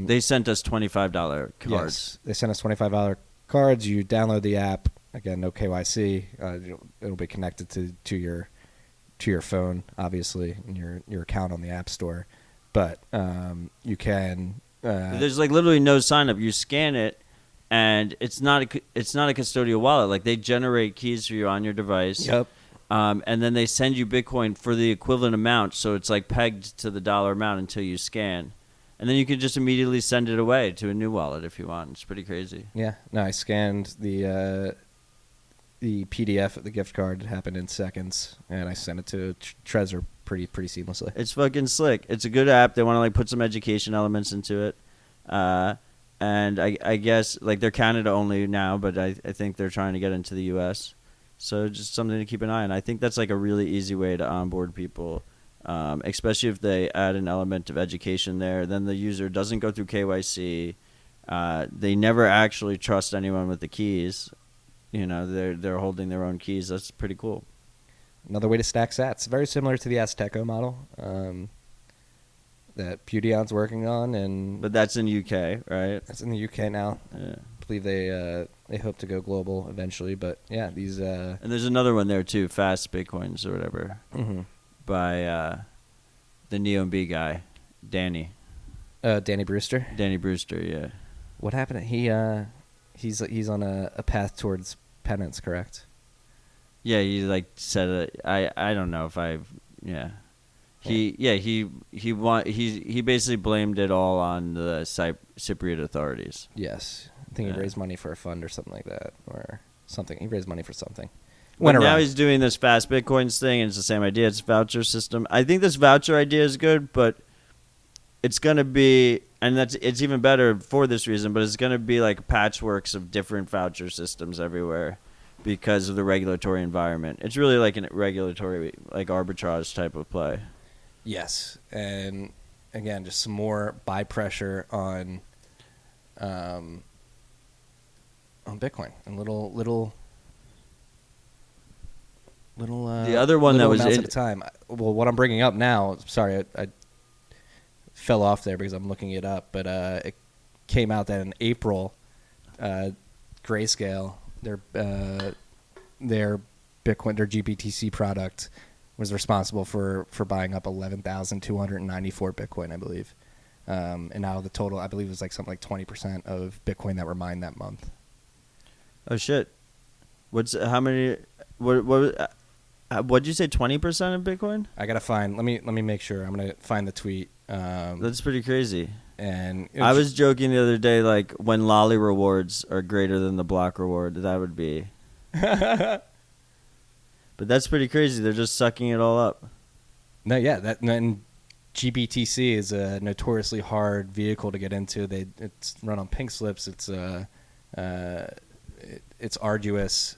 They sent us $25 cards. Yes, they sent us $25 cards. You download the app. Again, no KYC. It'll be connected to your phone, obviously, and your account on the App Store. But you can. There's literally no sign up. You scan it, and it's not a custodial wallet. They generate keys for you on your device. Yep. and then they send you Bitcoin for the equivalent amount, so it's like pegged to the dollar amount until you scan. And then you can just immediately send it away to a new wallet if you want. It's pretty crazy. Yeah. No, I scanned the PDF of the gift card. It happened in seconds, and I sent it to Trezor pretty seamlessly. It's fucking slick. It's a good app. They want to like put some education elements into it. And I guess like they're Canada only now, but I think they're trying to get into the US. So just something to keep an eye on. I think that's like a really easy way to onboard people. Especially if they add an element of education there, then the user doesn't go through KYC. They never actually trust anyone with the keys. You know, they're holding their own keys. That's pretty cool. Another way to stack sats, very similar to the Azteco model that Pudion's working on, but that's in UK, right? That's in the UK now. Yeah. I believe they hope to go global eventually, but yeah, these. And there's another one there too, Fast Bitcoins or whatever. Mm-hmm. By the NeoB guy, Danny. Danny Brewster. Danny Brewster, yeah. What happened? He's on a path towards penance, correct? Yeah, he like said it. I don't know if I've yeah. He basically blamed it all on the Cypriot authorities. Yes, I think he raised money for a fund or something like that, or something. He raised money for something. But now he's doing this Fast Bitcoins thing, and it's the same idea. It's a voucher system. I think this voucher idea is good, but it's going to be, and it's even better for this reason, but it's going to be like patchworks of different voucher systems everywhere because of the regulatory environment. It's really like a regulatory, like arbitrage type of play. Yes, and again, just some more buy pressure on Bitcoin and little. The other one that was at a time. Well, what I'm bringing up now. Sorry, I fell off there because I'm looking it up, but it came out that in April, Grayscale, their Bitcoin, their GBTC product, was responsible for buying up 11,294 Bitcoin, I believe, and now the total, I believe, was like something like 20% of Bitcoin that were mined that month. Oh shit! How many? What'd you say? 20% of Bitcoin? I gotta find. Let me make sure. I'm gonna find the tweet. That's pretty crazy. And I was joking the other day, like when Lolly rewards are greater than the block reward, that would be. But that's pretty crazy. They're just sucking it all up. No, yeah, and GBTC is a notoriously hard vehicle to get into. It's run on pink slips. It's arduous.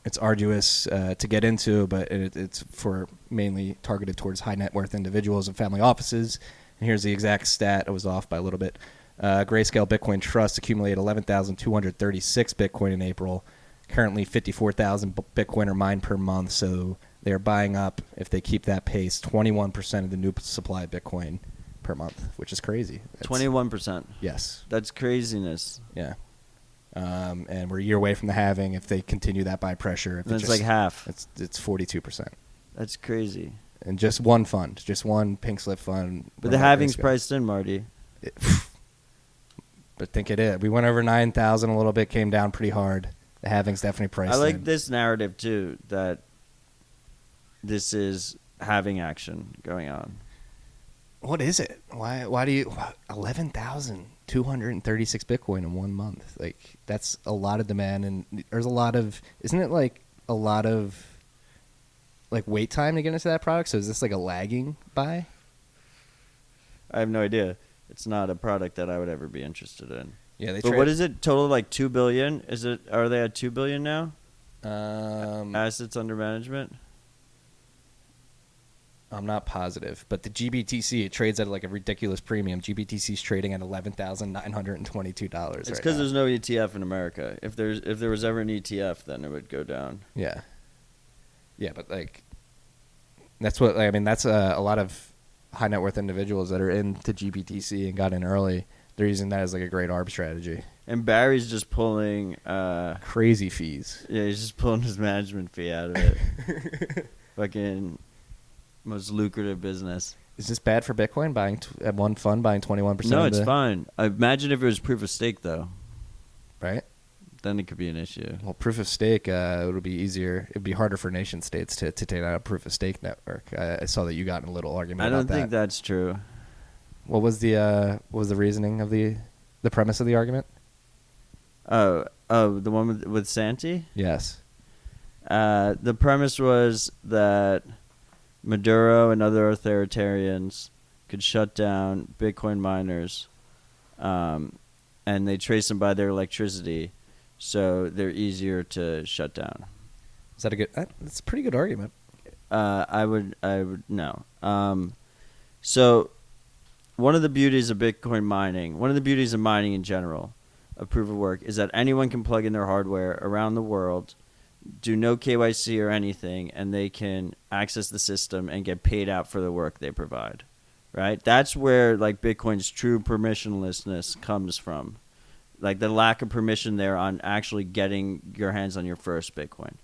It's arduous to get into, but it's for mainly targeted towards high net worth individuals and family offices. And here's the exact stat. I was off by a little bit. Grayscale Bitcoin Trust accumulated 11,236 Bitcoin in April. Currently 54,000 Bitcoin are mined per month, so they're buying up, if they keep that pace, 21% of the new supply of Bitcoin per month, which is crazy. 21%? Yes. That's craziness. Yeah. And we're a year away from the halving if they continue that buy pressure. It's like half. It's 42%. That's crazy. And just one fund, just one pink slip fund. But the halving's priced in, Marty. But think it is. We went over 9,000 a little bit, came down pretty hard. The halving's definitely priced in. I like this narrative, too, that this is halving action going on. What is it? Why do you 11,236 Bitcoin in 1 month? Like, that's a lot of demand, and there's a lot of, isn't it like a lot of like wait time to get into that product? So is this like a lagging buy? I have no idea. It's not a product that I would ever be interested in. Yeah, but what is it? Total like $2 billion? Are they at $2 billion now? Assets under management. I'm not positive, but the GBTC, it trades at like a ridiculous premium. GBTC's trading at $11,922. It's because there's no ETF in America. If there was ever an ETF, then it would go down. Yeah. Yeah, but like that's what I mean. That's a lot of high net worth individuals that are into GBTC and got in early. They're using that as like a great arb strategy. And Barry's just pulling crazy fees. Yeah, he's just pulling his management fee out of it. Fucking most lucrative business. Is this bad for Bitcoin? Buying at one fund, buying 21%? No, it's fine. Imagine if it was proof of stake, though. Right. then it could be an issue. Well, proof of stake, it would be easier. It'd be harder for nation states to take out a proof of stake network. I saw that you got in a little argument about that. I don't think that's true. What was the reasoning of the premise of the argument? Oh, the one with Santi? Yes. The premise was that Maduro and other authoritarians could shut down Bitcoin miners, and they trace them by their electricity, so they're easier to shut down. Is that a good? That's a pretty good argument. I would no. So one of the beauties of Bitcoin mining, one of the beauties of mining in general, of proof of work, is that anyone can plug in their hardware around the world, do no KYC or anything, and they can access the system and get paid out for the work they provide. Right? That's where like Bitcoin's true permissionlessness comes from. Like the lack of permission there on actually getting your hands on your first Bitcoin.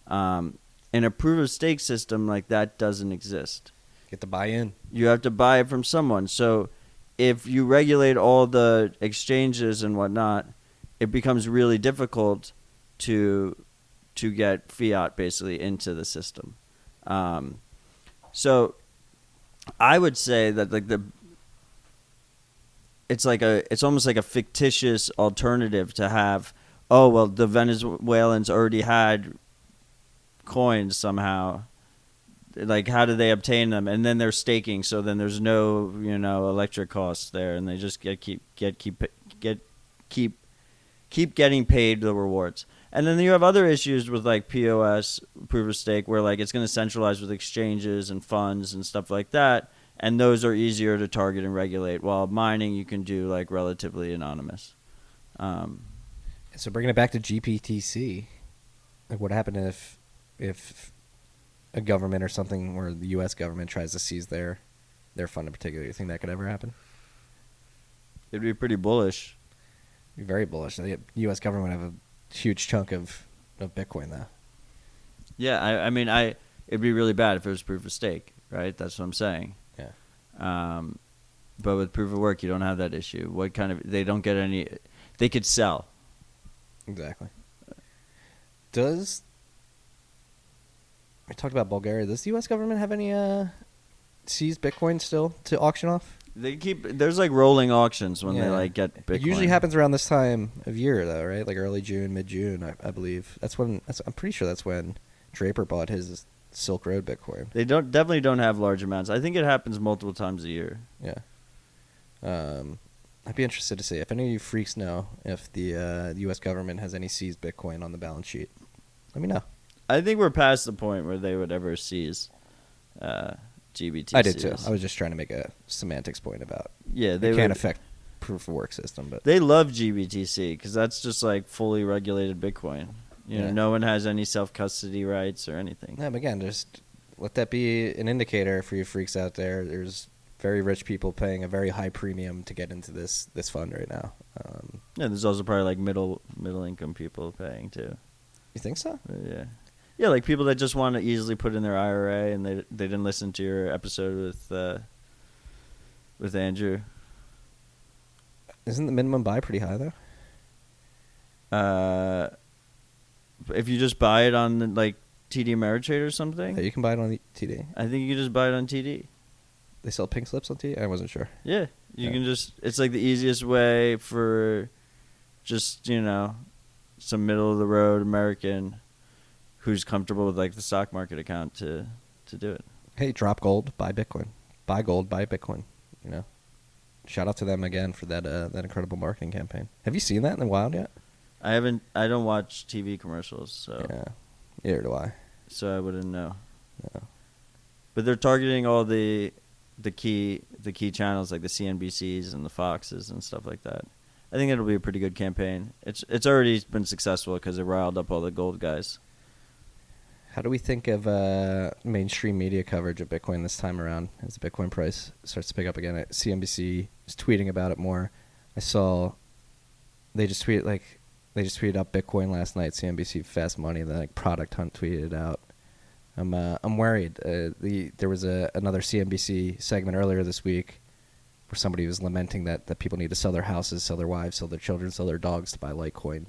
In a proof of stake system, like that doesn't exist. Get to buy in. You have to buy it from someone. So if you regulate all the exchanges and whatnot, it becomes really difficult to get fiat basically into the system. So I would say that like it's almost like a fictitious alternative to have, oh well, the Venezuelans already had coins somehow. Like how do they obtain them? And then they're staking, so then there's no, electric costs there, and they just keep getting paid the rewards. And then you have other issues with like POS, proof of stake, where like it's going to centralize with exchanges and funds and stuff like that, and those are easier to target and regulate. While mining, you can do like relatively anonymous. So bringing it back to GPTC, like what happened if a government or something, or the U.S. government tries to seize their fund in particular? You think that could ever happen? It'd be pretty bullish. It'd be very bullish. The U.S. government would have a huge chunk of Bitcoin, though. Yeah, I mean, it'd be really bad if it was proof of stake, right? That's what I'm saying. Yeah. But with proof of work, you don't have that issue. They don't get any. They could sell. Exactly. We talked about Bulgaria. Does the U.S. government have any seized Bitcoin still to auction off? There's like rolling auctions when they like get Bitcoin. It usually happens around this time of year, though, right? Like early June, mid-June, I believe. I'm pretty sure that's when Draper bought his Silk Road Bitcoin. They definitely don't have large amounts. I think it happens multiple times a year. Yeah. I'd be interested to see if any of you freaks know if the U.S. government has any seized Bitcoin on the balance sheet. Let me know. I think we're past the point where they would ever seize GBTC. I did too. I was just trying to make a semantics point about. Yeah, they can't affect proof of work system, but they love GBTC because that's just like fully regulated Bitcoin. No one has any self-custody rights or anything. Yeah, but again, just let that be an indicator for you freaks out there. There's very rich people paying a very high premium to get into this fund right now. Yeah, there's also probably like middle income people paying too. You think so? Yeah. Yeah, like people that just want to easily put in their IRA and they didn't listen to your episode with Andrew. Isn't the minimum buy pretty high though? If you just buy it on like TD Ameritrade or something. Yeah, you can buy it on TD. I think you can just buy it on TD. They sell pink slips on TD? I wasn't sure. Yeah, you can just. It's like the easiest way for just some middle of the road American who's comfortable with like the stock market account to do it. Hey, drop gold, buy Bitcoin. Buy gold, buy Bitcoin. Shout out to them again for that incredible marketing campaign. Have you seen that in the wild yet? I haven't. I don't watch TV commercials, so yeah, neither do I. So I wouldn't know. Yeah. But they're targeting all the key channels like the CNBCs and the Foxes and stuff like that. I think it'll be a pretty good campaign. It's already been successful because it riled up all the gold guys. How do we think of mainstream media coverage of Bitcoin this time around as the Bitcoin price starts to pick up again? CNBC is tweeting about it more. I saw they just tweeted up Bitcoin last night. CNBC Fast Money, the Product Hunt tweeted it out. I'm worried. There was another CNBC segment earlier this week where somebody was lamenting that people need to sell their houses, sell their wives, sell their children, sell their dogs to buy Litecoin.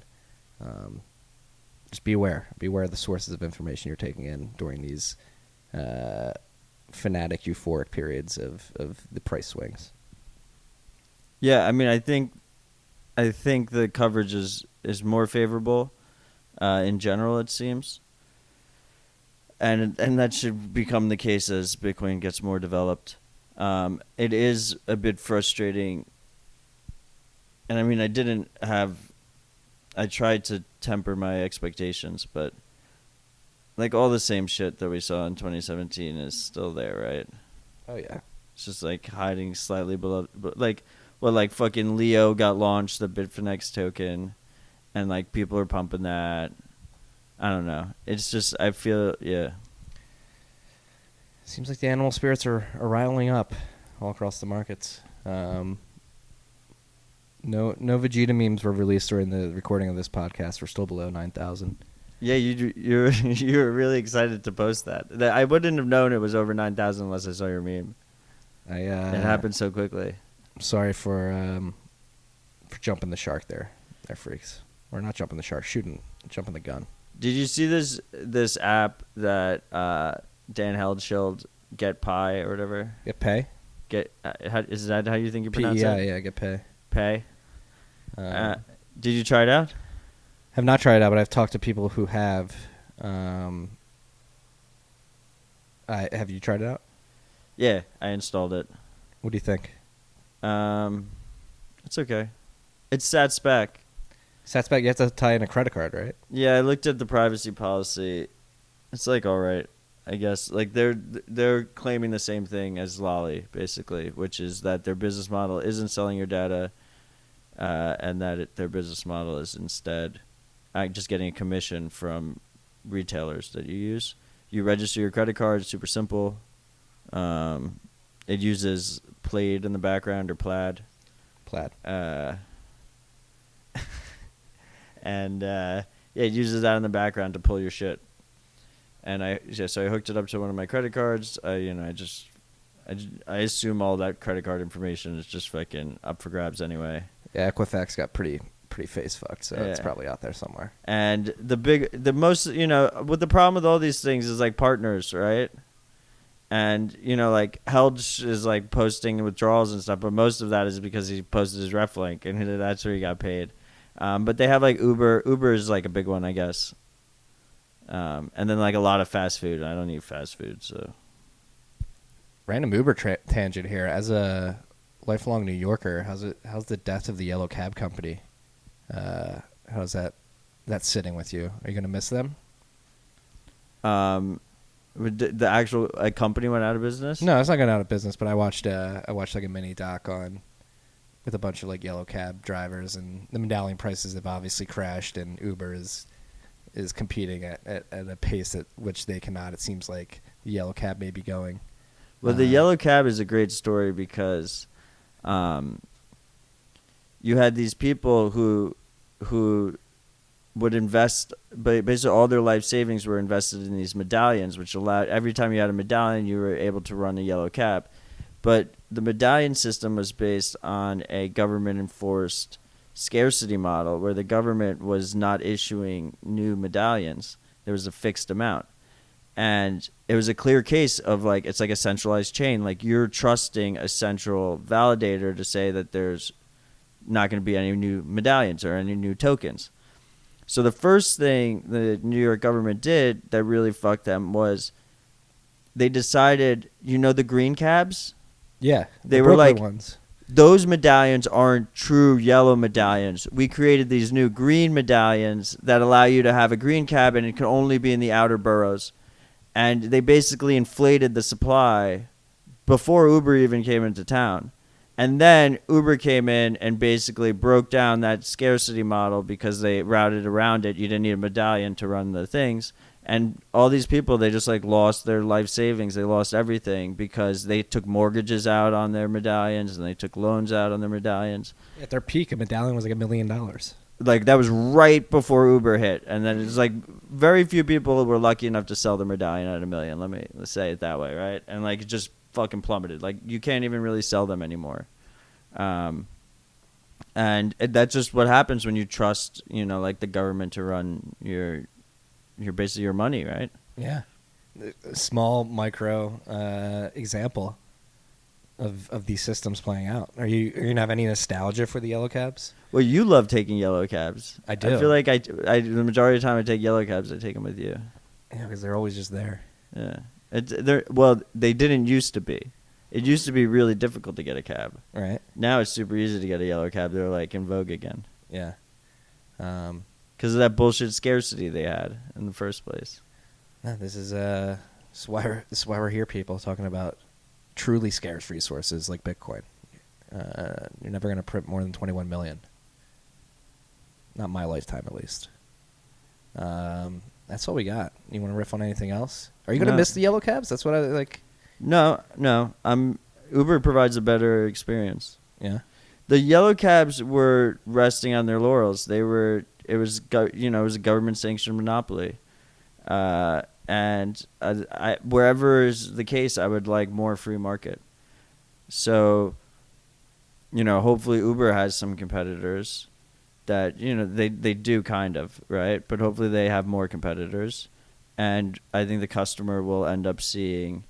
Just be aware. Be aware of the sources of information you're taking in during these fanatic, euphoric periods of the price swings. Yeah, I mean, I think the coverage is more favorable in general, it seems. And that should become the case as Bitcoin gets more developed. It is a bit frustrating. And I mean, I tried to temper my expectations, but like all the same shit that we saw in 2017 is still there, right? Oh, yeah. It's just like hiding slightly below, but like fucking Leo got launched, the Bitfinex token, and like people are pumping that. I don't know. It's just, I feel, yeah. Seems like the animal spirits are riling up all across the markets. No Vegeta memes were released during the recording of this podcast. We're still below 9,000. Yeah, you're really excited to post that. I wouldn't have known it was over 9,000 unless I saw your meme. It happened so quickly. I'm sorry for jumping the shark there, freaks. Or not jumping the shark, jumping the gun. Did you see this app that Dan Heldshield, Get Pie or whatever? Get Pay? Is that how you think you pronounce it? Yeah, Get Pay. Pay. Did you try it out? Have not tried it out, but I've talked to people who have. Have you tried it out? Yeah, I installed it. What do you think? It's okay. It's SatSpec. SatSpec, you have to tie in a credit card, right? Yeah, I looked at the privacy policy. It's like all right, I guess. Like they're claiming the same thing as Lolly, basically, which is that their business model isn't selling your data, and that their business model is instead just getting a commission from retailers that you use. You register your credit card. It's super simple. It uses Plaid in the background or Plaid. Plaid. And it uses that in the background to pull your shit. And so I hooked it up to one of my credit cards. I assume all that credit card information is just fucking up for grabs anyway. Yeah, Equifax got pretty face fucked, so it's probably out there somewhere. And the most, what the problem with all these things is like partners, right? And, like Helge is like posting withdrawals and stuff, but most of that is because he posted his ref link and that's where he got paid. But they have like Uber. Uber is like a big one, I guess. And then like a lot of fast food. I don't eat fast food, so. Random Uber tangent here. As a lifelong New Yorker, how's the death of the yellow cab company? How's that sitting with you? Are you gonna miss them? The actual company went out of business? No, it's not going out of business. But I watched like a mini doc with a bunch of like yellow cab drivers, and the medallion prices have obviously crashed, and Uber is competing at a pace at which they cannot. It seems like the yellow cab may be going. Well, the yellow cab is a great story because you had these people who would invest, but basically all their life savings were invested in these medallions, which allowed every time you had a medallion, you were able to run a yellow cab. But the medallion system was based on a government-enforced scarcity model where the government was not issuing new medallions. There was a fixed amount. And it was a clear case of like, it's like a centralized chain. Like you're trusting a central validator to say that there's not going to be any new medallions or any new tokens. So the first thing the New York government did that really fucked them was they decided, the green cabs? Yeah. They were like, ones. Those medallions aren't true yellow medallions. We created these new green medallions that allow you to have a green cab, and it can only be in the outer boroughs. And they basically inflated the supply before Uber even came into town. And then Uber came in and basically broke down that scarcity model because they routed around it. You didn't need a medallion to run the things. And all these people, they just like lost their life savings. They lost everything because they took mortgages out on their medallions and they took loans out on their medallions. At their peak, a medallion was like $1 million. Like that was right before Uber hit. And then it's like very few people were lucky enough to sell their medallion at $1 million. Let's say it that way, right? And like it just fucking plummeted. Like you can't even really sell them anymore. And that's just what happens when you trust, like the government to run your basically your money, right? Yeah. A small micro example of these systems playing out. Are you gonna have any nostalgia for the yellow cabs? Well, you love taking yellow cabs. I do. I feel like I the majority of the time I take yellow cabs, I take them with you. Yeah, because they're always just there. Yeah. They didn't used to be. It used to be really difficult to get a cab. Right. Now it's super easy to get a yellow cab. They're like in vogue again. Yeah. Because of that bullshit scarcity they had in the first place. This is why we're here, people, talking about truly scarce resources like Bitcoin. You're never going to print more than 21 million. Not my lifetime, at least. That's all we got. You want to riff on anything else? Are you going to miss the yellow cabs? That's what I like. No. Uber provides a better experience. Yeah. The yellow cabs were resting on their laurels. It was a government sanctioned monopoly. And wherever is the case, I would like more free market. So, hopefully Uber has some competitors that, they do kind of, right? But hopefully they have more competitors. And I think the customer will end up seeing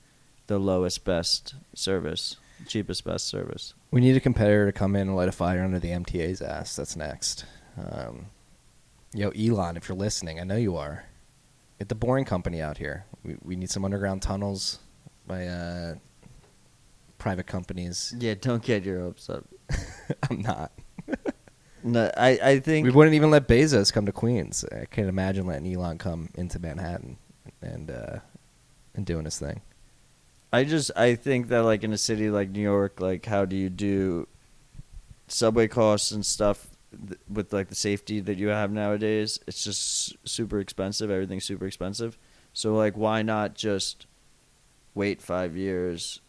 the lowest, best service, cheapest, best service. We need a competitor to come in and light a fire under the MTA's ass. That's next. Elon, if you're listening, I know you are. Get the Boring Company out here. We need some underground tunnels by private companies. Yeah, don't get your hopes up. I'm not. No, I think we wouldn't even let Bezos come to Queens. I can't imagine letting Elon come into Manhattan and doing his thing. I think that like in a city like New York, like how do you do subway costs and stuff with like the safety that you have nowadays? It's just super expensive. Everything's super expensive. So like why not just wait 5 years,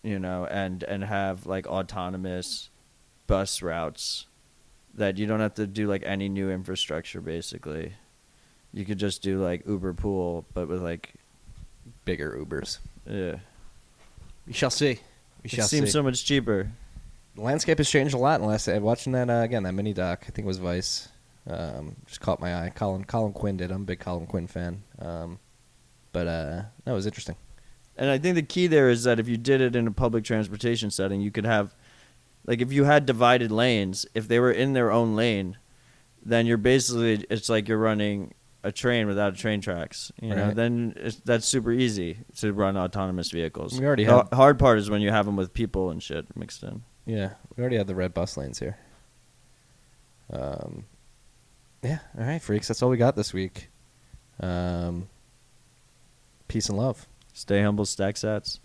and have like autonomous bus routes that you don't have to do like any new infrastructure basically. You could just do like Uber Pool but with like bigger Ubers. Yeah. We shall see. It seems so much cheaper. The landscape has changed a lot in the last. Watching that again, that mini doc. I think it was Vice. Just caught my eye. Colin Quinn did. I'm a big Colin Quinn fan. But that was interesting. And I think the key there is that if you did it in a public transportation setting, you could have, like, if you had divided lanes, if they were in their own lane, then it's like you're running a train without train tracks. Right. Then that's super easy to run autonomous vehicles. We already the hard part is when you have them with people and shit mixed in. Yeah, we already have the red bus lanes here. Yeah, all right, freaks. That's all we got this week. Peace and love. Stay humble, stack sats.